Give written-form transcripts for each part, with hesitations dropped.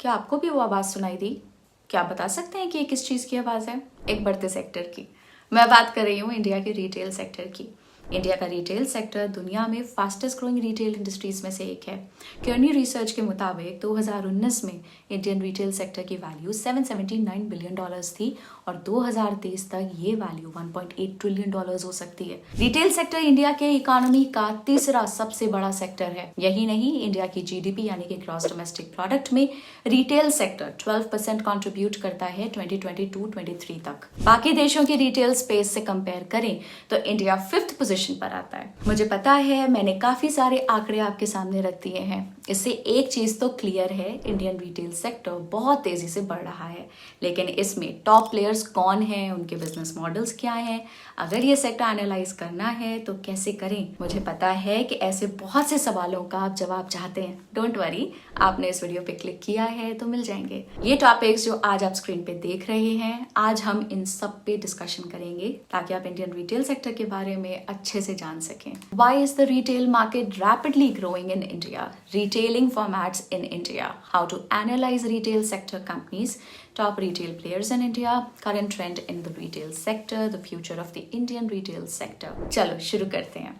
क्या आपको भी वो आवाज़ सुनाई दी? क्या आप बता सकते हैं कि ये किस चीज़ की आवाज़ है? एक बढ़ते सेक्टर की। मैं बात कर रही हूँ इंडिया के रिटेल सेक्टर की। इंडिया का रिटेल सेक्टर दुनिया में फास्टेस्ट ग्रोइंग रिटेल इंडस्ट्रीज में से एक है। केर्नी रिसर्च के मुताबिक 2019 में इंडियन रिटेल सेक्टर की वैल्यू $779 बिलियन थी और 2023 तक ये वैल्यू $1.8 ट्रिलियन हो सकती है। रिटेल सेक्टर इंडिया के इकोनॉमी का तीसरा सबसे बड़ा सेक्टर है। यही नहीं, इंडिया की जीडीपी यानी कि ग्रॉस डोमेस्टिक प्रोडक्ट में रिटेल सेक्टर 12% कंट्रीब्यूट करता है 2022-23 तक। बाकी देशों की रिटेल स्पेस से कंपेयर करें तो इंडिया 5th पोजीशन पर आता है। मुझे पता है मैंने काफी सारे आंकड़े आपके सामने रख दिए हैं। इससे एक चीज तो क्लियर है, इंडियन रिटेल सेक्टर बहुत तेजी से बढ़ रहा है। लेकिन इसमें टॉप प्लेयर्स कौन हैं, उनके बिजनेस मॉडल्स क्या हैं, अगर ये सेक्टर एनालाइज करना है तो कैसे करें? मुझे पता है कि ऐसे बहुत से सवालों का आप जवाब चाहते हैं। डोंट वरी, आपने इस वीडियो पे क्लिक किया है तो मिल जाएंगे ये टॉपिक्स जो आज आप स्क्रीन पे देख रहे हैं। आज हम इन सब पे डिस्कशन करेंगे ताकि आप इंडियन रिटेल सेक्टर के बारे में अच्छे से जान सकें। Why is the retail market rapidly growing in India? Retailing formats in India. How to analyze retail sector companies. Top retail players in India. Current trend in the retail sector. The future of the Indian retail sector. चलो शुरू करते हैं।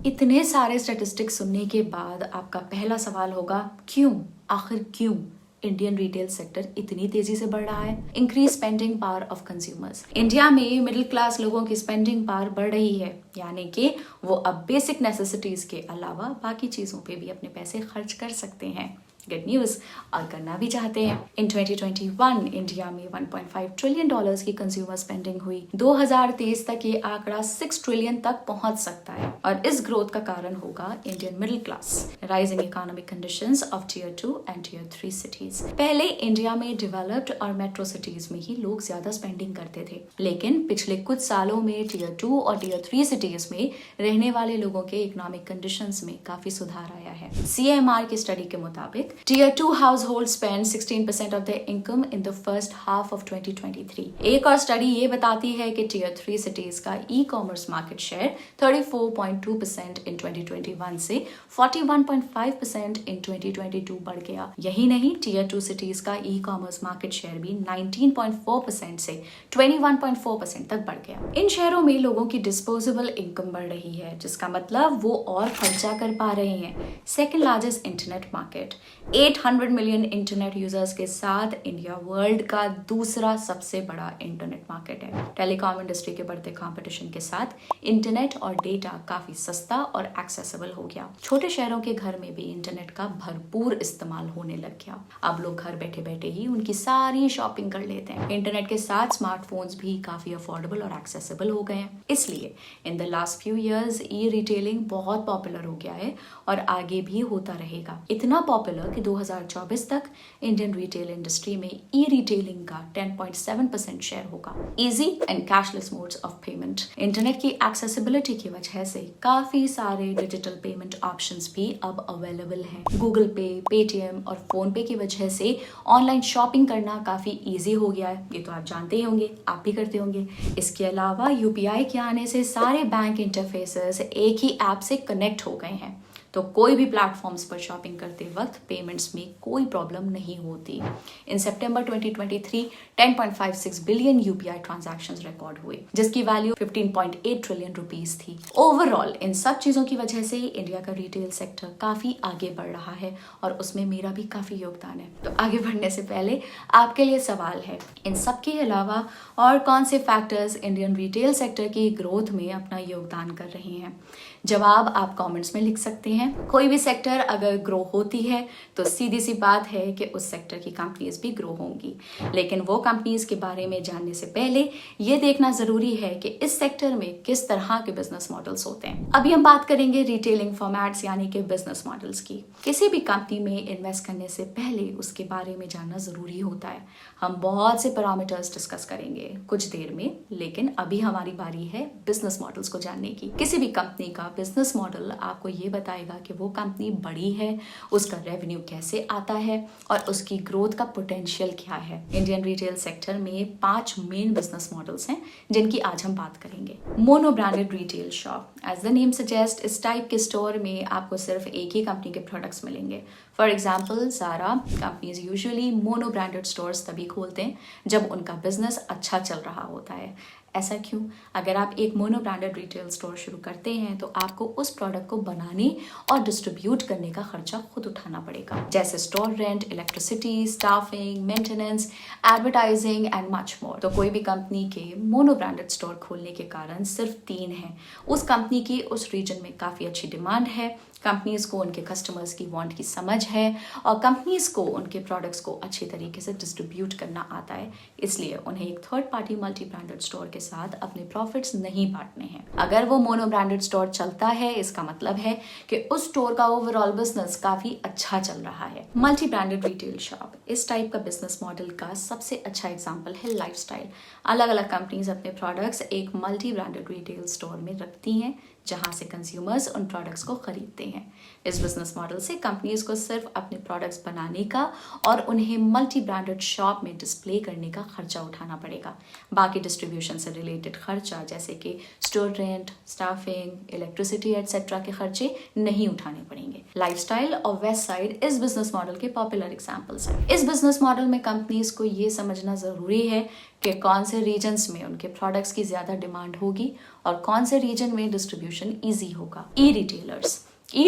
इतने सारे statistics सुनने के बाद आपका पहला सवाल होगा, क्यों? आखिर क्यों इंडियन रिटेल सेक्टर इतनी तेजी से बढ़ रहा है? Increase spending power of consumers. India में मिडिल क्लास लोगों की स्पेंडिंग पावर बढ़ रही है, यानी कि वो अब बेसिक नेसेसिटीज के अलावा बाकी चीजों पे भी अपने पैसे खर्च कर सकते हैं। गुड न्यूज, और करना भी चाहते हैं। इन 2021 इंडिया में $1.5 ट्रिलियन की कंज्यूमर स्पेंडिंग हुई। 2023 तक ये आंकड़ा 6 ट्रिलियन तक पहुंच सकता है और इस ग्रोथ का कारण होगा Indian middle class, rising economic conditions of tier 2 and tier 3 cities. पहले इंडिया में डेवलप्ड और मेट्रो सिटीज में ही लोग ज्यादा स्पेंडिंग करते थे, लेकिन पिछले कुछ सालों में टियर 2 और टियर 3 सिटीज में रहने वाले लोगों के इकोनॉमिक कंडीशंस में काफी सुधार आया है। CMR की स्टडी के मुताबिक Tier 2 households spend 16% of their income in the first half of 2023. एक और स्टडी ये बताती है कि Tier 3 cities का e-commerce market share 34.2% in 2021 से 41.5% in 2022 बढ़ गया। यही नहीं, Tier 2 cities का e-commerce market share भी 19.4% से 21.4% तक बढ़ गया। इन शहरों में लोगों की डिस्पोजेबल इनकम बढ़ रही है, जिसका मतलब वो और खर्चा कर पा रहे हैं। Second largest internet market, 800 million internet users के साथ इंडिया वर्ल्ड का दूसरा सबसे बड़ा इंटरनेट मार्केट है। टेलीकॉम इंडस्ट्री के बढ़ते कंपटीशन के साथ इंटरनेट और डेटा काफी सस्ता और एक्सेसिबल हो गया। छोटे शहरों के घर में भी इंटरनेट का भरपूर इस्तेमाल होने लग गया। अब लोग घर बैठे बैठे ही उनकी सारी शॉपिंग कर लेते हैं। इंटरनेट के साथ स्मार्टफोन्स भी काफी अफोर्डेबल और एक्सेसिबल हो गए हैं। इसलिए in the last few years e retailing बहुत पॉपुलर हो गया है और आगे भी होता रहेगा। इतना पॉपुलर कि 2024 तक इंडियन रिटेल इंडस्ट्री में ई रिटेलिंग का 10.7% शेयर होगा। Easy and cashless modes of payment. Internet की एक्सेसिबिलिटी की वजह से काफी सारे डिजिटल पेमेंट ऑप्शंस भी अब अवेलेबल हैं। गूगल पे, पेटीएम और फोन पे की वजह से ऑनलाइन शॉपिंग करना काफी इजी हो गया है। ये तो आप जानते ही होंगे, आप भी करते होंगे। इसके अलावा यूपीआई के आने से सारे बैंक इंटरफेसेस एक ही ऐप से कनेक्ट हो गए हैं, तो कोई भी प्लेटफॉर्म्स पर शॉपिंग करते वक्त पेमेंट्स में कोई प्रॉब्लम नहीं होती। इन सितंबर 2023 10.56 बिलियन यूपीआई ट्रांजैक्शंस रिकॉर्ड हुए, जिसकी वैल्यू 15.8 ट्रिलियन रुपीस थी। ओवरऑल इन सब चीजों की वजह से इंडिया का रिटेल सेक्टर काफी आगे बढ़ रहा है और उसमें मेरा भी काफी योगदान है। तो आगे बढ़ने से पहले आपके लिए सवाल है, इन सब के अलावा और कौन से फैक्टर्स इंडियन रिटेल सेक्टर की ग्रोथ में अपना योगदान कर रहे हैं? जवाब आप कमेंट्स में लिख सकते हैं। कोई भी सेक्टर अगर ग्रो होती है तो सीधी सी बात है कि उस सेक्टर की कंपनीज भी ग्रो होंगी, लेकिन वो कंपनीज के बारे में जानने से पहले ये देखना जरूरी है कि इस सेक्टर में किस तरह के बिजनेस मॉडल्स होते हैं। अभी हम बात करेंगे रिटेलिंग फॉर्मेट्स यानी कि बिजनेस मॉडल्स की। किसी भी कंपनी में इन्वेस्ट करने से पहले उसके बारे में जानना जरूरी होता है। हम बहुत से पैरामीटर्स डिस्कस करेंगे कुछ देर में, लेकिन अभी हमारी बारी है बिजनेस मॉडल्स को जानने की। किसी भी कंपनी का बिजनेस मॉडल आपको ये बताएगा कि वो कंपनी बड़ी है, उसका रेवेन्यू कैसे आता है और उसकी ग्रोथ का पोटेंशियल क्या है। इंडियन रिटेल सेक्टर में 5 मेन बिजनेस मॉडल्स हैं जिनकी आज हम बात करेंगे। Mono branded retail shop, as the name suggest, इस टाइप के स्टोर में आपको सिर्फ एक ही कंपनी के प्रोडक्ट्स मिलेंगे। For example, Zara companies usually mono branded stores तभी खोलते हैं जब उनका बिजनेस अच्छा चल रहा होता है। ऐसा क्यों? अगर आप एक मोनो ब्रांडेड रिटेल स्टोर शुरू करते हैं तो आपको उस प्रोडक्ट को बनाने और डिस्ट्रीब्यूट करने का खर्चा खुद उठाना पड़ेगा, जैसे store rent, electricity, staffing, maintenance, advertising and much more. तो कोई भी कंपनी के मोनो ब्रांडेड स्टोर खोलने के कारण सिर्फ 3 हैं। उस कंपनी की उस रीजन में काफ़ी अच्छी डिमांड है, कंपनीज को उनके कस्टमर्स की वांट की समझ है और कंपनीज को उनके प्रोडक्ट्स को अच्छी तरीके से डिस्ट्रीब्यूट करना आता है। इसलिए उन्हें एक third party multi branded store के साथ अपने प्रॉफिट्स नहीं बांटने हैं। अगर वो मोनो ब्रांडेड स्टोर चलता है, इसका मतलब है कि उस स्टोर का ओवरऑल बिजनेस काफी अच्छा चल रहा है। मल्टी ब्रांडेड रिटेल शॉप, इस टाइप का बिजनेस मॉडल का सबसे अच्छा एग्जाम्पल है लाइफस्टाइल। अलग अलग कंपनीज अपने प्रोडक्ट्स एक मल्टी ब्रांडेड रिटेल स्टोर में रखती हैं जहां से कंज्यूमर्स उन प्रोडक्ट्स को खरीदते हैं। इस बिजनेस मॉडल से कंपनीज को सिर्फ अपने प्रोडक्ट्स बनाने का और उन्हें मल्टी ब्रांडेड शॉप में डिस्प्ले करने का खर्चा उठाना पड़ेगा। बाकी डिस्ट्रीब्यूशन से रिलेटेड खर्चा जैसे कि store rent, staffing, electricity etcetera के खर्चे नहीं उठाने पड़ेंगे। लाइफस्टाइल और वेस्ट साइड इस बिजनेस मॉडल के पॉपुलर एग्जाम्पल्स हैं। इस बिजनेस मॉडल में कंपनीज को ये समझना जरूरी है कि कौन से रीजन्स में उनके प्रोडक्ट्स की ज्यादा डिमांड होगी और कौन से रीजन में डिस्ट्रीब्यूशन इजी होगा। ई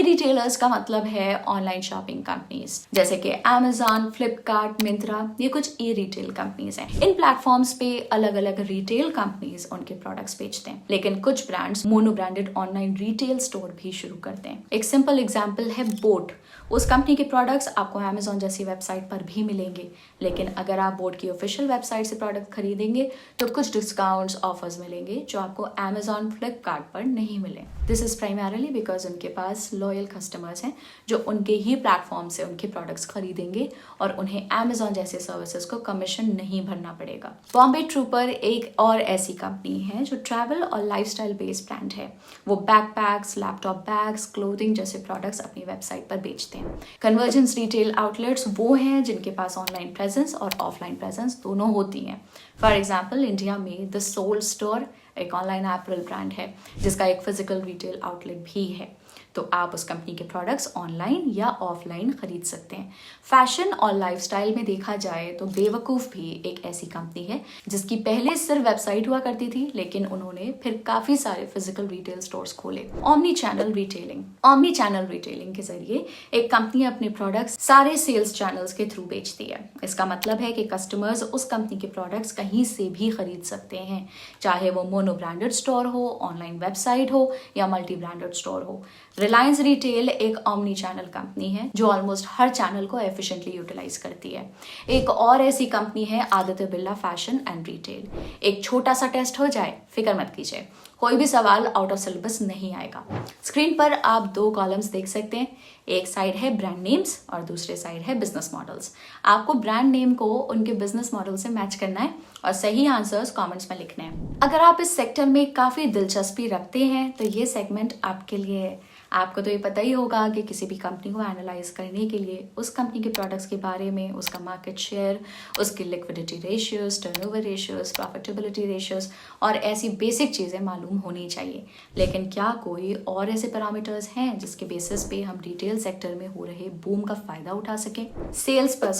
रिटेलर्स का मतलब है ऑनलाइन शॉपिंग कंपनीज जैसे कि Amazon, फ्लिपकार्ट, मिंत्रा, ये कुछ ई रिटेल कंपनीज हैं। इन प्लेटफॉर्म्स पे अलग अलग रिटेल कंपनीज उनके प्रोडक्ट्स बेचते हैं, लेकिन कुछ brands mono branded online retail store भी शुरू करते हैं। एक सिंपल एग्जांपल है बोट। उस कंपनी के प्रोडक्ट्स आपको Amazon जैसी वेबसाइट पर भी मिलेंगे, लेकिन अगर आप बोट की ऑफिशियल वेबसाइट से प्रोडक्ट खरीदेंगे तो कुछ डिस्काउंट्स, ऑफर्स मिलेंगे जो आपको Amazon, फ्लिपकार्ट पर नहीं मिले। दिस इज प्राइमरली बिकॉज उनके पास लॉयल कस्टमर्स हैं जो उनके ही प्लेटफॉर्म से उनके प्रोडक्ट्स खरीदेंगे और उन्हें Amazon जैसे सर्विसेज को कमीशन नहीं भरना पड़ेगा। बॉम्बे ट्रूपर एक और ऐसी कंपनी है जो ट्रैवल और लाइफस्टाइल बेस्ड ब्रांड है। वो बैकपैक्स, लैपटॉप बैग्स, क्लोथिंग जैसे प्रोडक्ट्स अपनी वेबसाइट पर बेचते हैं। कन्वर्जेंस रिटेल आउटलेट्स वो हैं जिनके पास ऑनलाइन प्रेजेंस और ऑफलाइन प्रेजेंस दोनों होती हैं। फॉर एग्जाम्पल, इंडिया में द सोल स्टोर एक ऑनलाइन एपरल ब्रांड है जिसका एक फिजिकल रिटेल आउटलेट भी है। तो आप उस कंपनी के प्रोडक्ट्स ऑनलाइन या ऑफलाइन खरीद सकते हैं। फैशन और लाइफस्टाइल में देखा जाए तो बेवकूफ़ भी एक ऐसी कंपनी है जिसकी पहले सिर्फ वेबसाइट हुआ करती थी, लेकिन उन्होंने फिर काफ़ी सारे फिजिकल रिटेल स्टोर्स खोले। ऑमनी चैनल रिटेलिंग के जरिए एक कंपनी अपने प्रोडक्ट्स सारे सेल्स चैनल्स के थ्रू बेचती है। इसका मतलब है कि कस्टमर्स उस कंपनी के प्रोडक्ट्स कहीं से भी खरीद सकते हैं, चाहे वो मोनो ब्रांडेड स्टोर हो, ऑनलाइन वेबसाइट हो या मल्टी ब्रांडेड स्टोर हो। रिलायंस रिटेल एक ऑमनी चैनल कंपनी है जो ऑलमोस्ट हर चैनल को एफिशिएंटली यूटिलाइज करती है। एक और ऐसी कंपनी है Aditya Birla fashion and retail. एक छोटा सा टेस्ट हो जाए, फिक्र मत कीजिए, कोई भी सवाल आउट ऑफ सिलेबस नहीं आएगा। स्क्रीन पर आप 2 कॉलम्स देख सकते हैं, एक साइड है ब्रांड नेम्स और दूसरे साइड है बिजनेस मॉडल्स। आपको ब्रांड नेम को उनके बिजनेस मॉडल से मैच करना है और सही आंसर्स कमेंट्स में लिखने हैं। अगर आप इस सेक्टर में काफ़ी दिलचस्पी रखते हैं तो ये सेगमेंट आपके लिए है। आपको तो ये पता ही होगा कि किसी भी कंपनी को एनालाइज करने के लिए उस कंपनी के प्रोडक्ट्स के बारे में, उसका मार्केट शेयर, उसकी liquidity ratios, turnover ratios, profitability ratios और ऐसी बेसिक चीज़ें मालूम होनी चाहिए। लेकिन क्या कोई और ऐसे पैरामीटर्स हैं जिसके बेसिस पे हम रिटेल सेक्टर में हो रहे बूम का फ़ायदा उठा सकें? सेल्स पर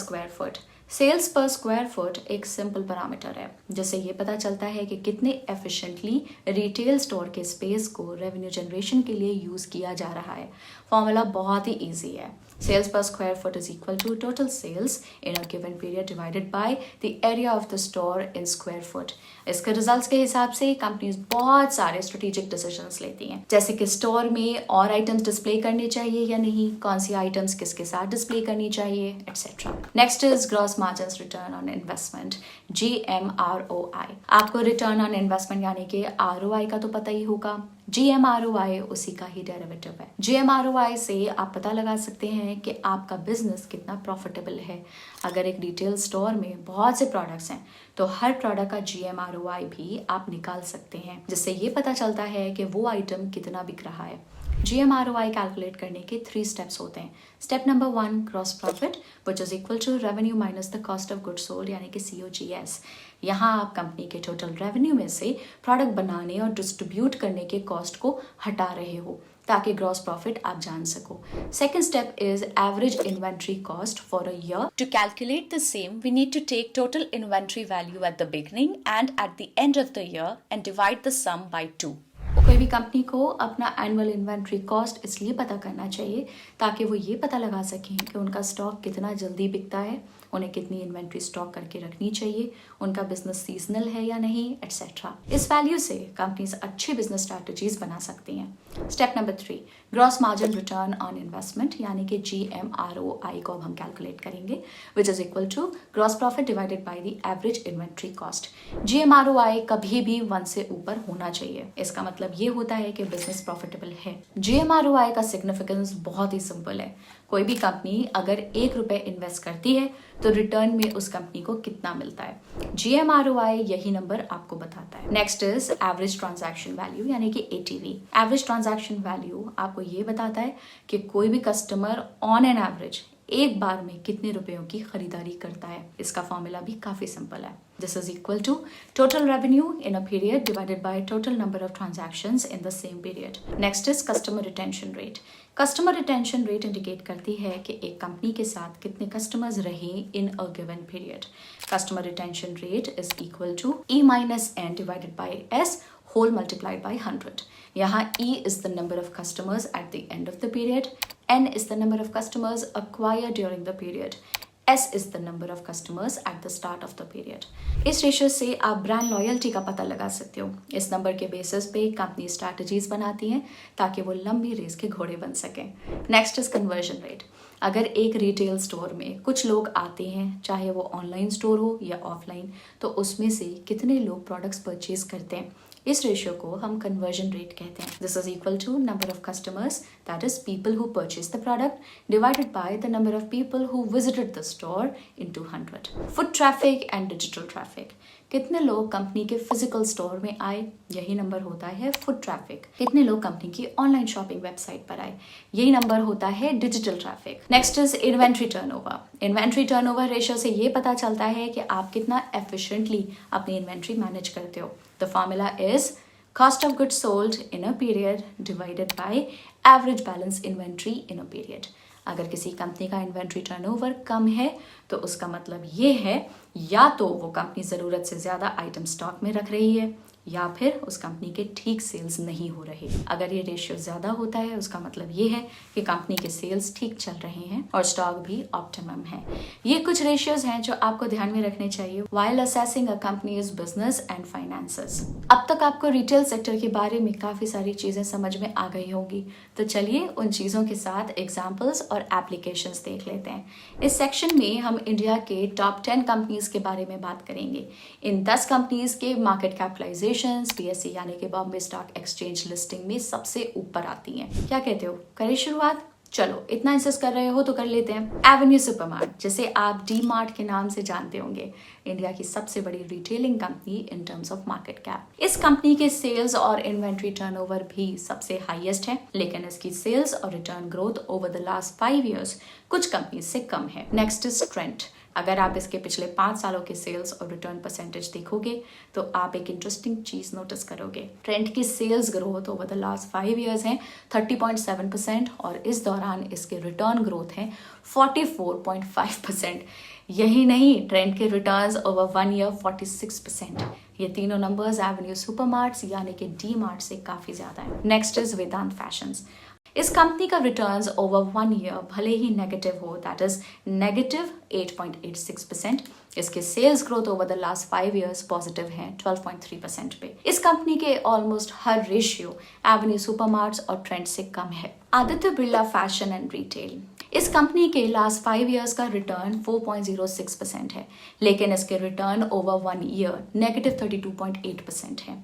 स्क्वायर फुट एक सिंपल पैरामीटर है जिससे ये पता चलता है कि कितने एफिशिएंटली रिटेल स्टोर के स्पेस को रेवेन्यू जनरेशन के लिए यूज़ किया जा रहा है। फॉर्मूला बहुत ही ईजी है। Sales per square foot is equal to total sales in a given period divided by the area of the store in square foot. इसके रिजल्ट्स के हिसाब से कंपनीज बहुत सारे स्ट्रेटेजिक डिसीजंस लेती हैं, जैसे कि स्टोर में और आइटम्स डिस्प्ले करने चाहिए या नहीं, कौन सी आइटम्स किसके साथ डिस्प्ले करनी चाहिए, etcetera. Next is gross margins return on investment, GMROI। आपको रिटर्न ऑन इन्वेस्टमेंट यानी कि ROI का तो पता ही होगा। GMROI उसी का ही डेरिवेटिव है। GMROI से आप पता लगा सकते हैं कि आपका बिजनेस कितना प्रॉफिटेबल है। अगर एक रिटेल स्टोर में बहुत से प्रोडक्ट्स हैं तो हर प्रोडक्ट का GMROI भी आप निकाल सकते हैं, जिससे ये पता चलता है कि वो आइटम कितना बिक रहा है। GMROI कैलकुलेट करने के 3 स्टेप्स होते हैं। Step number 1 gross profit which is equal to revenue minus the cost of goods sold यानी कि COGS। यहाँ आप कंपनी के टोटल रेवेन्यू में से प्रोडक्ट बनाने और डिस्ट्रीब्यूट करने के कॉस्ट को हटा रहे हो ताकि ग्रॉस प्रॉफिट आप जान सको। Second step is average inventory cost for a year. To calculate the same we need to take total inventory value at the beginning and at the end of the year and divide the sum by 2। कोई भी company को अपना annual inventory cost इसलिए पता करना चाहिए ताकि वो ये पता लगा सकें कि उनका स्टॉक कितना जल्दी बिकता है, उन्हें कितनी इन्वेंट्री स्टॉक करके रखनी चाहिए, उनका बिजनेस सीजनल है या नहीं, एटसेट्रा। इस वैल्यू से कंपनीज अच्छी बिजनेस स्ट्रैटेजीज बना सकती हैं। Step number 3 gross margin return on investment यानी कि GMROI को अब हम कैलकुलेट करेंगे which is equal to gross profit divided by the average inventory cost. GMROI कभी भी 1 से ऊपर होना चाहिए। इसका मतलब ये होता है कि बिजनेस प्रॉफिटेबल है। GMROI का सिग्निफिकेंस बहुत ही सिंपल है। कोई भी कंपनी अगर ₹1 इन्वेस्ट करती है तो रिटर्न में उस कंपनी को कितना मिलता है। GMROI यही नंबर आपको बताता है। Next is average transaction value यानी कि ATV। एवरेज ट्रांजैक्शन वैल्यू आपको ये बताता है कि कोई भी कस्टमर ऑन एन एवरेज एक बार में कितने रुपयों की खरीदारी करता है। इसका फॉर्मूला भी काफी सिंपल है। This is equal to total revenue in a period divided by total number of transactions in the same period. Next is customer retention rate. Customer retention rate indicate करती है कि एक कंपनी के साथ कितने कस्टमर्स रहे in a given period. Customer retention rate is equal to E minus N divided by S whole multiplied by 100. यहाँ E is the number of customers at the end of the period, N is the number of customers acquired during the period, S is the number of customers at the start of the period. इस ratio से आप brand loyalty का पता लगा सकते हो। इस number के बेसिस पे कंपनी स्ट्रैटेजीज बनाती हैं ताकि वो लंबी रेस के घोड़े बन सकें। Next is conversion rate. अगर एक रिटेल स्टोर में कुछ लोग आते हैं, चाहे वो ऑनलाइन स्टोर हो या ऑफलाइन, तो उसमें से कितने लोग प्रोडक्ट्स परचेज करते हैं, इस रेशियो को हम कन्वर्जन रेट कहते हैं। This is equal to number of customers that is people who purchase the product divided by the number of people who visited the store into 100। Foot traffic and digital traffic. कितने लोग company के physical store में आए, यही number होता है foot traffic. कितने लोग कंपनी की ऑनलाइन शॉपिंग वेबसाइट पर आए, यही नंबर होता है digital traffic. Next is inventory turnover. Inventory turnover ratio से ये पता चलता है कि आप कितना एफिशिएंटली अपनी इन्वेंट्री मैनेज करते हो। The formula is cost of goods sold in a period divided by average balance inventory in a period। अगर किसी कंपनी का इन्वेंट्री टर्नओवर कम है तो उसका मतलब ये है या तो वो कंपनी ज़रूरत से ज़्यादा आइटम स्टॉक में रख रही है या फिर उस कंपनी के ठीक सेल्स नहीं हो रहे। अगर ये रेशियो ज़्यादा होता है उसका मतलब ये है कि कंपनी के सेल्स ठीक चल रहे हैं और स्टॉक भी ऑप्टिमम है। ये कुछ रेशियोज हैं जो आपको ध्यान में रखने चाहिए while assessing a companies business and finances. अब तक आपको रिटेल सेक्टर के बारे में काफ़ी सारी चीज़ें समझ में आ गई होंगी, तो चलिए उन चीज़ों के साथ एग्जाम्पल्स और एप्लीकेशंस देख लेते हैं। इस सेक्शन में हम इंडिया के टॉप 10 कंपनीज के बारे में बात करेंगे। इन 10 कंपनीज के मार्केट कैपिटलाइजेशन BSE यानी कि बॉम्बे स्टॉक एक्सचेंज लिस्टिंग में सबसे ऊपर आती हैं। क्या कहते हो, करें शुरुआत? चलो, इतना इंसिस्ट कर रहे हो तो कर लेते हैं। एवेन्यू सुपरमार्ट, जिसे आप डी मार्ट के नाम से जानते होंगे, इंडिया की सबसे बड़ी retailing company in terms of market cap. इस कंपनी के सेल्स और इन्वेंट्री टर्नओवर भी सबसे हाईएस्ट है, लेकिन इसकी सेल्स और return growth over the last 5 years कुछ कंपनी से कम है। Next is Trent. अगर आप इसके पिछले 5 सालों के सेल्स और रिटर्न परसेंटेज देखोगे तो आप एक इंटरेस्टिंग चीज नोटिस करोगे। ट्रेंट की sales growth over the last 5 years है 30.7% और इस दौरान इसके रिटर्न ग्रोथ है 44.5%। यही नहीं, ट्रेंट के रिटर्न्स ओवर 1 ईयर 46%। ये तीनों नंबर्स एवेन्यू सुपरमार्ट्स यानी कि डी मार्ट से काफी ज्यादा है। Next is Vedant Fashions. इस कंपनी का रिटर्न्स ओवर 1 ईयर भले ही नेगेटिव हो, दैट इज नेगेटिव 8.86%। इसके sales growth over the last 5 years positive है 12.3% पे। इस कंपनी के ऑलमोस्ट हर रेशियो एवेन्यू सुपरमार्ट्स और ट्रेंड से कम है। Aditya Birla fashion and Retail. इस कंपनी के लास्ट 5 ईयर्स का रिटर्न 4.06% है, लेकिन इसके रिटर्न ओवर 1 ईयर नेगेटिव 32.8% है।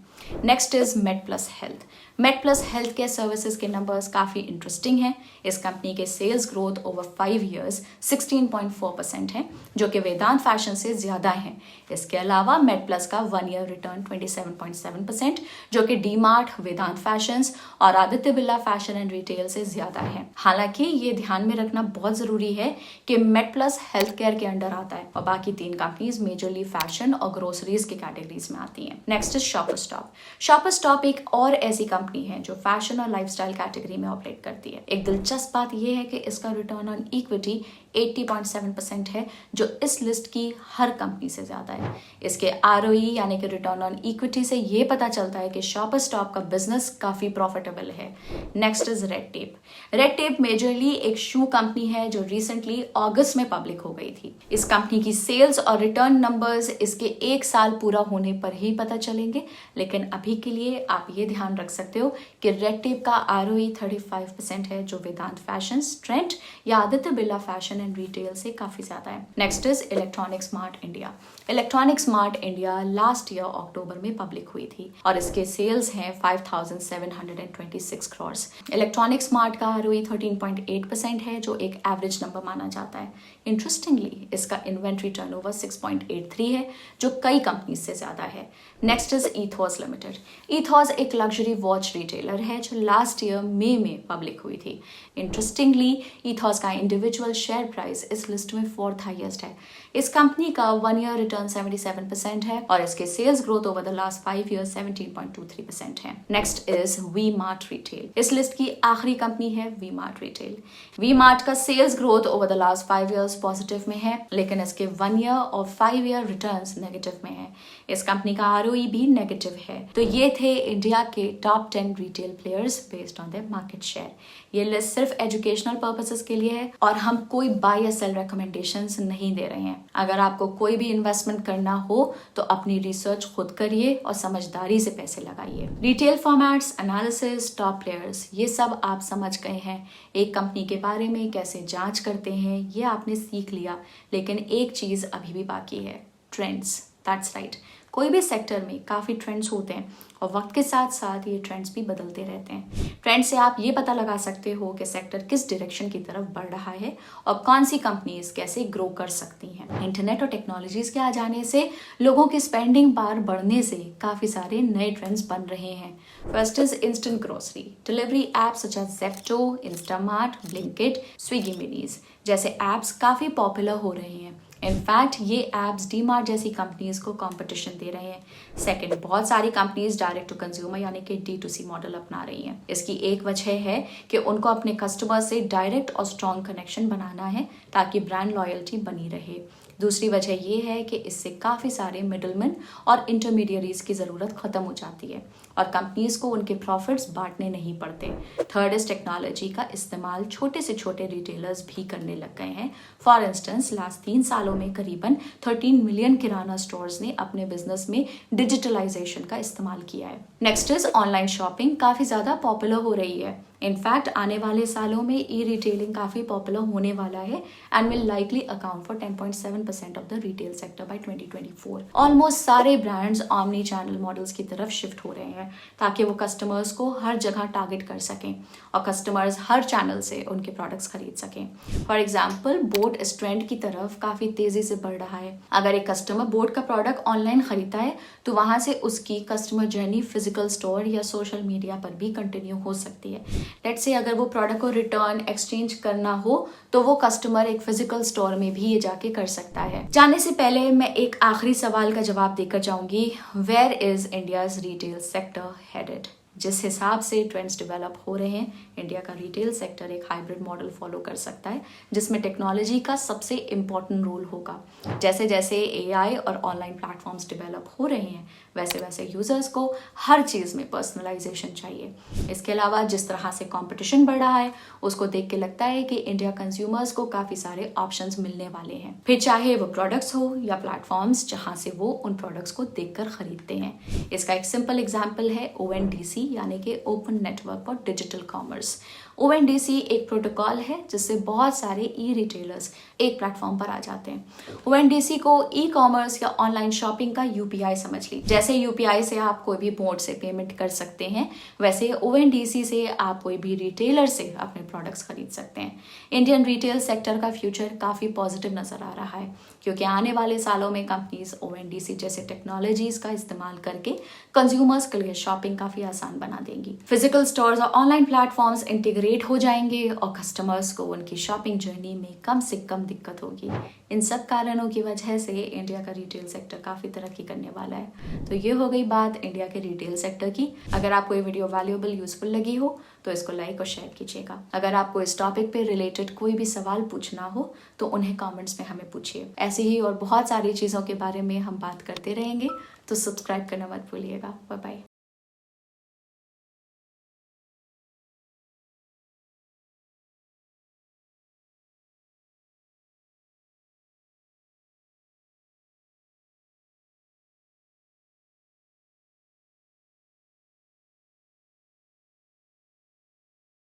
Next is MedPlus health. MedPlus health care services के नंबर्स काफ़ी इंटरेस्टिंग हैं। इस कंपनी के सेल्स ग्रोथ ओवर 5 ईयर्स 16.4% है, जो कि वेदांत फैशन से ज़्यादा है। इसके अलावा मेडप्लस का 1 ईयर रिटर्न 27.7%, जो कि डी मार्ट, वेदांत फैशंस और Aditya Birla fashion and retail से ज़्यादा है। हालांकि ये ध्यान में रखना बहुत ज़रूरी है कि मेडप्लस हेल्थ केयर के अंडर आता है और बाकी 3 कंपनीज मेजरली फैशन और ग्रोसरीज की कैटेगरीज में आती हैं। Next is shopper stop. Shopper stop एक और ऐसी कंपनी है जो फैशन और लाइफस्टाइल कैटेगरी में ऑपरेट करती है। एक दिलचस्प बात यह है कि इसका रिटर्न ऑन इक्विटी 80.7% है, जो इस लिस्ट की हर कंपनी से ज्यादा है। इसके ROE यानी कि रिटर्न ऑन इक्विटी से ये पता चलता है कि शॉपर स्टॉप का बिजनेस काफी प्रॉफिटेबल है। Next is red tape. Red tape majorly एक शू कंपनी है जो रिसेंटली अगस्त में पब्लिक हो गई थी। इस कंपनी की सेल्स और रिटर्न नंबर्स इसके 1 साल पूरा होने पर ही पता चलेंगे, लेकिन अभी के लिए आप ये ध्यान रख सकते हो कि रेड टेप का ROE 35% है, जो वेदांत फैशन, ट्रेंड या Aditya Birla fashion and retail से काफी ज्यादा है। Next is electronic smart India. Electronic smart India last year October में पब्लिक हुई थी और इसके सेल्स हैं 5,726 करोड़। इलेक्ट्रॉनिक स्मार्ट का ROE 13.8% है, जो एक एवरेज नंबर माना जाता है। इंटरेस्टिंगली इसका इन्वेंट्री टर्नओवर 6.83 है, जो कई कंपनी से ज्यादा है। Next is ईथॉस limited. ईथॉस एक लग्जरी वॉच रिटेलर है जो लास्ट ईयर मई में पब्लिक हुई थी। इंटरेस्टिंगली ईथॉस का इंडिविजुअल शेयर प्राइस इस लिस्ट में 4th हाईएस्ट है। इस कंपनी का 1 ईयर रिटर्न 77% है और इसके sales growth over the last 5 year 17.23% है। Next is V mart retail. इस लिस्ट की आखिरी कंपनी है V mart retail. V mart का sales growth over the last 5 years positive में है, लेकिन इसके 1 ईयर और 5 ईयर रिटर्न्स नेगेटिव में है। इस कंपनी का ROE भी नेगेटिव है। तो ये थे इंडिया के top 10 retail players based on their market share. ये लिस्ट सिर्फ एजुकेशनल पर्पसेस के लिए है और हम कोई बाय या सेल रिकमेंडेशंस नहीं दे रहे हैं। अगर आपको कोई भी इन्वेस्टमेंट करना हो तो अपनी रिसर्च खुद करिए और समझदारी से पैसे लगाइए। Retail formats, analysis, top players, ये सब आप समझ गए हैं। एक कंपनी के बारे में कैसे जांच करते हैं ये आपने सीख लिया, लेकिन एक चीज अभी भी बाकी है, ट्रेंड्स। That's right. कोई भी सेक्टर में काफ़ी ट्रेंड्स होते हैं और वक्त के साथ साथ ये ट्रेंड्स भी बदलते रहते हैं। ट्रेंड से आप ये पता लगा सकते हो कि सेक्टर किस डायरेक्शन की तरफ बढ़ रहा है और कौन सी कंपनीज कैसे ग्रो कर सकती हैं। इंटरनेट और टेक्नोलॉजीज के आ जाने से लोगों की स्पेंडिंग पावर बढ़ने से काफ़ी सारे नए ट्रेंड्स बन रहे हैं। First is instant grocery. Delivery apps such as Zepto, Instamart, Blinkit, Swiggy Minis जैसे एप्स काफ़ी पॉपुलर हो रहे हैं। इनफैक्ट ये एप्स डी मार्ट जैसी कंपनीज को कंपटीशन दे रहे हैं। सेकंड, बहुत सारी कंपनीज डायरेक्ट टू कंज्यूमर यानी कि D2C मॉडल अपना रही हैं। इसकी एक वजह है कि उनको अपने कस्टमर से डायरेक्ट और स्ट्रॉन्ग कनेक्शन बनाना है ताकि ब्रांड लॉयल्टी बनी रहे। दूसरी वजह यह है कि इससे काफ़ी सारे मिडलमैन और इंटरमीडियरीज की ज़रूरत ख़त्म हो जाती है और कंपनीज को उनके प्रॉफिट्स बांटने नहीं पड़ते। थर्ड इज टेक्नोलॉजी का इस्तेमाल छोटे से छोटे रिटेलर्स भी करने लग गए हैं। फॉर इंस्टेंस लास्ट 3 सालों में करीबन 13 मिलियन किराना स्टोर्स ने अपने बिजनेस में डिजिटलाइजेशन का इस्तेमाल किया है। नेक्स्ट इज ऑनलाइन शॉपिंग काफ़ी ज़्यादा पॉपुलर हो रही है। इनफैक्ट आने वाले सालों में ई रिटेलिंग काफ़ी पॉपुलर होने वाला है and will likely account for 10.7% of the retail sector bye 2024। Almost सारे ब्रांड्स ऑमनी चैनल मॉडल्स की तरफ शिफ्ट हो रहे हैं ताकि वो कस्टमर्स को हर जगह टारगेट कर सकें और कस्टमर्स हर चैनल से उनके प्रोडक्ट्स खरीद सकें। फॉर एग्जाम्पल, बोट इस ट्रेंड की तरफ काफ़ी तेज़ी से बढ़ रहा है। अगर एक कस्टमर बोट का प्रोडक्ट ऑनलाइन खरीदता है तो वहाँ से उसकी कस्टमर जर्नी फिजिकल स्टोर या सोशल मीडिया पर भी कंटिन्यू हो सकती है। लेट्स से अगर वो प्रोडक्ट को रिटर्न एक्सचेंज करना हो तो वो कस्टमर एक फिजिकल स्टोर में भी ये जाके कर सकता है। जाने से पहले मैं एक आखिरी सवाल का जवाब देकर जाऊंगी, where is India's retail sector headed? जिस हिसाब से ट्रेंड्स डेवलप हो रहे हैं, इंडिया का रिटेल सेक्टर एक हाइब्रिड मॉडल फॉलो कर सकता है जिसमें टेक्नोलॉजी का सबसे इम्पॉर्टेंट रोल होगा। जैसे जैसे AI और ऑनलाइन प्लेटफॉर्म्स डेवलप हो रहे हैं वैसे वैसे यूजर्स को हर चीज़ में पर्सनलाइजेशन चाहिए। इसके अलावा जिस तरह से कंपटीशन बढ़ रहा है उसको देख के लगता है कि इंडिया कंज्यूमर्स को काफ़ी सारे ऑप्शंस मिलने वाले हैं, फिर चाहे वो प्रोडक्ट्स हो या प्लेटफॉर्म्स जहाँ से वो उन प्रोडक्ट्स को देखकर खरीदते हैं। इसका एक सिंपल एग्जाम्पल है ONDC यानी कि open network for digital commerce. ONDC एक प्रोटोकॉल है जिससे बहुत सारे ई रिटेलर्स एक प्लेटफॉर्म पर आ जाते हैं। ONDC को ई कॉमर्स या ऑनलाइन शॉपिंग का UPI समझ लीजिए। जैसे UPI से आप कोई भी मोड से पेमेंट कर सकते हैं, वैसे ONDC से आप कोई भी रिटेलर से अपने प्रोडक्ट्स खरीद सकते हैं। इंडियन रिटेल सेक्टर का फ्यूचर काफ़ी पॉजिटिव नज़र आ रहा है, क्योंकि आने वाले सालों में कंपनीज ONDC जैसे टेक्नोलॉजीज का इस्तेमाल करके कंज्यूमर्स के लिए शॉपिंग काफ़ी आसान बना देंगी। फिजिकल स्टोर्स और ऑनलाइन प्लेटफॉर्म्स इंटीग्रेट हो जाएंगे और कस्टमर्स को उनकी शॉपिंग जर्नी में कम से कम दिक्कत होगी। इन सब कारणों की वजह से इंडिया का रिटेल सेक्टर काफ़ी तरक्की करने वाला है। तो ये हो गई बात इंडिया के रिटेल सेक्टर की। अगर आपको ये वीडियो वैल्यूएबल यूजफुल लगी हो तो इसको लाइक और शेयर कीजिएगा। अगर आपको इस टॉपिक पे रिलेटेड कोई भी सवाल पूछना हो तो उन्हें कमेंट्स में हमें पूछिए। ऐसी ही और बहुत सारी चीज़ों के बारे में हम बात करते रहेंगे, तो सब्सक्राइब करना मत भूलिएगा। Bye bye.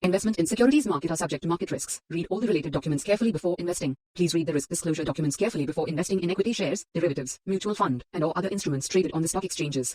Investment in securities market are subject to market risks. Read all the related documents carefully before investing. Please read the risk disclosure documents carefully before investing in equity shares, derivatives, mutual fund, and or other instruments traded on the stock exchanges.